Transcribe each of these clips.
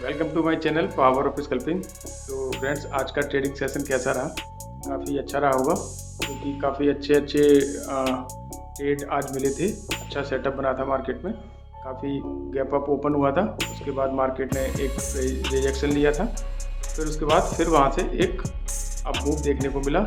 Welcome to my channel power of scalping. तो friends, आज का ट्रेडिंग सेशन कैसा रहा? काफ़ी अच्छा रहा होगा, क्योंकि काफ़ी अच्छे ट्रेड आज मिले थे। अच्छा सेटअप बना था मार्केट में, काफ़ी गैप अप ओपन हुआ था। उसके बाद मार्केट ने एक रिजेक्शन लिया था, फिर उसके बाद वहाँ से एक अप मूव देखने को मिला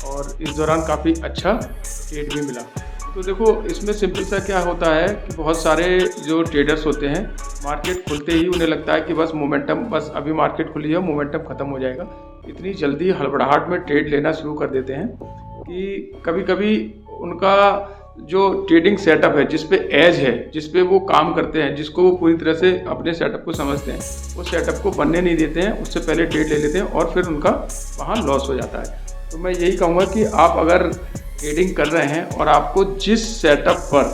और इस दौरान काफ़ी अच्छा ट्रेड भी मिला। तो देखो, इसमें सिंपल सा क्या होता है कि बहुत सारे जो ट्रेडर्स होते हैं, मार्केट खुलते ही उन्हें लगता है कि बस मोमेंटम, बस अभी मार्केट खुली है, मोमेंटम ख़त्म हो जाएगा। इतनी जल्दी हड़बड़ाहट में ट्रेड लेना शुरू कर देते हैं कि कभी कभी उनका जो ट्रेडिंग सेटअप है, जिस पे एज है, जिस पे वो काम करते हैं, जिसको वो पूरी तरह से अपने सेटअप को समझते हैं, वो सेटअप को बनने नहीं देते हैं। उससे पहले ट्रेड ले लेते हैं और फिर उनका वहाँ लॉस हो जाता है। तो मैं यही कहूँगा कि आप अगर ट्रेडिंग कर रहे हैं और आपको जिस सेटअप पर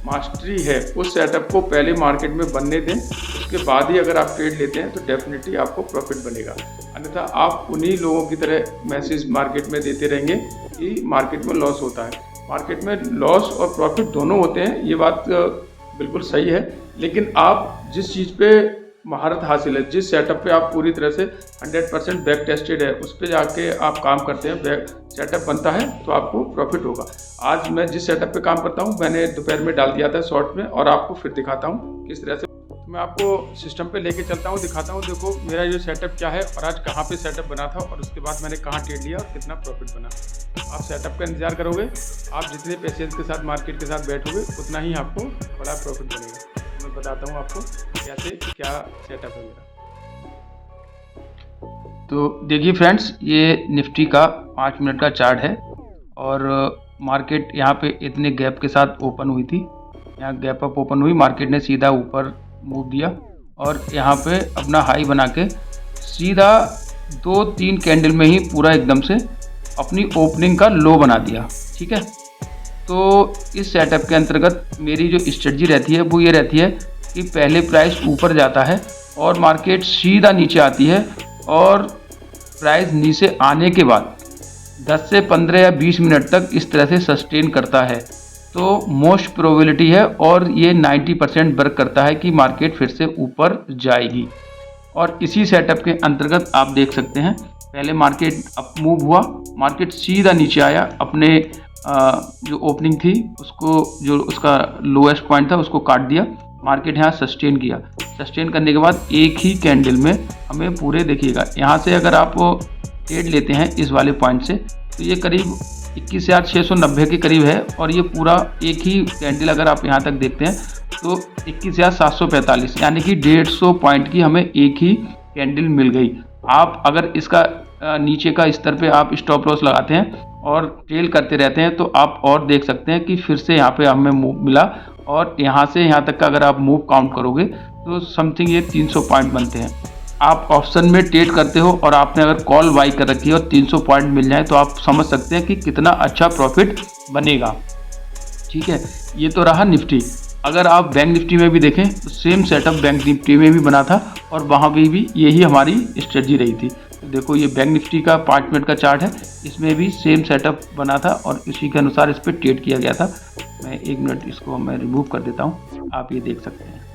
मास्टरी है, उस सेटअप को पहले मार्केट में बनने दें। उसके बाद ही अगर आप ट्रेड लेते हैं तो डेफिनेटली आपको प्रॉफिट बनेगा। अन्यथा आप उन्हीं लोगों की तरह मैसेज मार्केट में देते रहेंगे कि मार्केट में लॉस होता है। मार्केट में लॉस और प्रॉफिट दोनों होते हैं, ये बात बिल्कुल सही है। लेकिन आप जिस चीज़ पे महारत हासिल है, जिस सेटअप पे आप पूरी तरह से 100% बैक टेस्टेड है, उस पे जाके आप काम करते हैं, बैक सेटअप बनता है, तो आपको प्रॉफिट होगा। आज मैं जिस सेटअप पे काम करता हूँ, मैंने दोपहर में डाल दिया था शॉर्ट में, और आपको फिर दिखाता हूँ किस तरह से। मैं आपको सिस्टम पे लेके चलता हूँ, दिखाता हूँ। देखो मेरा ये सेटअप क्या है और आज कहाँ पे सेटअप बना था, और उसके बाद मैंने कहाँ ट्रेड लिया और कितना प्रॉफिट बना। आप सेटअप का इंतजार करोगे, आप जितने पेशेंस के साथ मार्केट के साथ बैठोगे, उतना ही आपको बड़ा प्रॉफिट बनेगा। मैं बताता हूँ आपको कैसे क्या सेटअप है मेरा। तो देखिए फ्रेंड्स, ये निफ्टी का 5 मिनट का चार्ट है और मार्केट यहाँ पे इतने गैप के साथ ओपन हुई थी। यहाँ गैप अप ओपन हुई, मार्केट ने सीधा ऊपर मूव दिया और यहाँ पे अपना हाई बना के सीधा 2-3 कैंडल में ही पूरा एकदम से अपनी ओपनिंग का लो बना दिया। ठीक है, तो इस सेटअप के अंतर्गत मेरी जो स्ट्रेटजी रहती है वो ये रहती है कि पहले प्राइस ऊपर जाता है और मार्केट सीधा नीचे आती है, और प्राइस नीचे आने के बाद 10 से 15 या 20 मिनट तक इस तरह से सस्टेन करता है। तो मोस्ट प्रोबेबिलिटी है और ये 90% वर्क करता है कि मार्केट फिर से ऊपर जाएगी। और इसी सेटअप के अंतर्गत आप देख सकते हैं, पहले मार्केट अप मूव हुआ, मार्केट सीधा नीचे आया, अपने जो ओपनिंग थी उसको, जो उसका लोएस्ट पॉइंट था उसको काट दिया। मार्केट यहाँ सस्टेन किया, सस्टेन करने के बाद एक ही कैंडल में हमें पूरे, देखिएगा यहाँ से अगर आप ट्रेड लेते हैं इस वाले पॉइंट से, तो ये करीब 21,690 के करीब है, और ये पूरा एक ही कैंडल अगर आप यहाँ तक देखते हैं तो 21,745, यानी कि 150 पॉइंट की हमें एक ही कैंडल मिल गई। आप अगर इसका नीचे का स्तर पे आप स्टॉप लॉस लगाते हैं और ट्रेल करते रहते हैं, तो आप और देख सकते हैं कि फिर से यहाँ पे हमें मूव मिला, और यहाँ से यहाँ तक का अगर आप मूव काउंट करोगे तो समथिंग ये 300 पॉइंट बनते हैं। आप ऑप्शन में ट्रेड करते हो और आपने अगर कॉल बाई कर रखी है और 300 पॉइंट मिल जाए, तो आप समझ सकते हैं कि कितना अच्छा प्रॉफिट बनेगा। ठीक है, ये तो रहा निफ्टी। अगर आप बैंक निफ्टी में भी देखें तो सेम सेटअप बैंक निफ्टी में भी बना था, और वहाँ भी यही हमारी स्ट्रेटजी रही थी। तो देखो, ये बैंक निफ्टी का 5 मिनट का चार्ट है, इसमें भी सेम सेटअप बना था और इसी के अनुसार इस पर ट्रेड किया गया था। मैं 1 मिनट इसको मैं रिमूव कर देता हूँ, आप ये देख सकते हैं।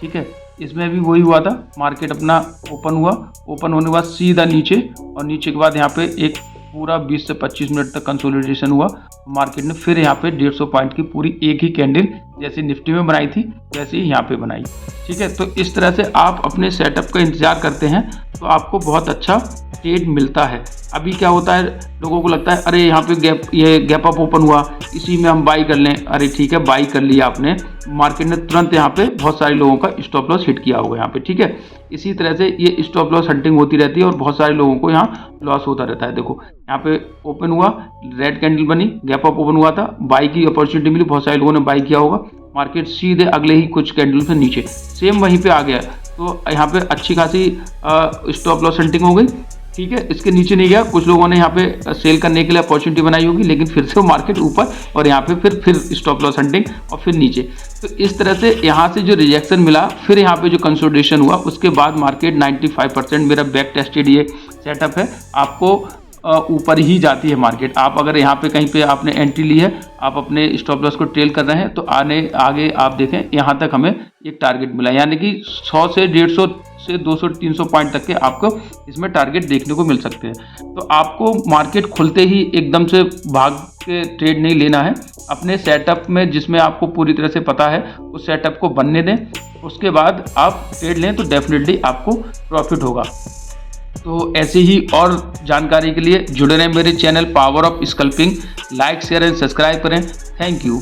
ठीक है, इसमें भी वही हुआ था, मार्केट अपना ओपन हुआ, ओपन होने के बाद सीधा नीचे, और नीचे के बाद यहाँ पे एक पूरा 20 से 25 मिनट तक कंसोलिडेशन हुआ। मार्केट ने फिर यहाँ पे 150 पॉइंट की पूरी एक ही कैंडल जैसे निफ्टी में बनाई थी वैसे ही यहाँ पे बनाई। ठीक है, तो इस तरह से आप अपने सेटअप का इंतजार करते हैं तो आपको बहुत अच्छा ट्रेड मिलता है। अभी क्या होता है, लोगों को लगता है अरे यहाँ पे ये गैप अप ओपन हुआ, इसी में हम बाई कर लें। अरे ठीक है, बाई कर लिया आपने, मार्केट ने तुरंत यहाँ पे बहुत सारे लोगों का स्टॉप लॉस हिट किया होगा यहाँ पे। ठीक है, इसी तरह से ये स्टॉप लॉस हंटिंग होती रहती है और बहुत सारे लोगों को यहाँ लॉस होता रहता है। देखो यहाँ पे ओपन हुआ, रेड कैंडल बनी, गैप अप ओपन हुआ था, बाई की अपॉर्चुनिटी मिली, बहुत सारे लोगों ने बाई किया होगा, मार्केट सीधे अगले ही कुछ कैंडल से नीचे सेम वहीं पे आ गया, तो यहाँ पे अच्छी खासी स्टॉप लॉस हंटिंग हो गई। ठीक है, इसके नीचे नहीं गया, कुछ लोगों ने यहाँ पे सेल करने के लिए अपॉर्चुनिटी बनाई होगी, लेकिन फिर से वो मार्केट ऊपर, और यहाँ पे फिर स्टॉप लॉस हंटिंग और फिर नीचे। तो इस तरह से यहाँ से जो रिजेक्शन मिला, फिर यहाँ पे जो कंसोलिडेशन हुआ, उसके बाद मार्केट 95% मेरा बैक टेस्टेड ये सेटअप है। आपको ऊपर ही जाती है मार्केट। आप अगर यहाँ पे कहीं पे आपने एंट्री ली है, आप अपने स्टॉप लॉस को ट्रेल कर रहे हैं, तो आगे आप देखें यहाँ तक हमें एक टारगेट मिला, यानी कि 100 से 150 से 200-300 पॉइंट तक के आपको इसमें टारगेट देखने को मिल सकते हैं। तो आपको मार्केट खुलते ही एकदम से भाग के ट्रेड नहीं लेना है। अपने सेटअप में, जिसमें आपको पूरी तरह से पता है, उस सेटअप को बनने दें, उसके बाद आप ट्रेड लें तो डेफिनेटली आपको प्रॉफिट होगा। तो ऐसे ही और जानकारी के लिए जुड़े रहें मेरे channel power of sculpting. Like, share and subscribe करें। Thank you.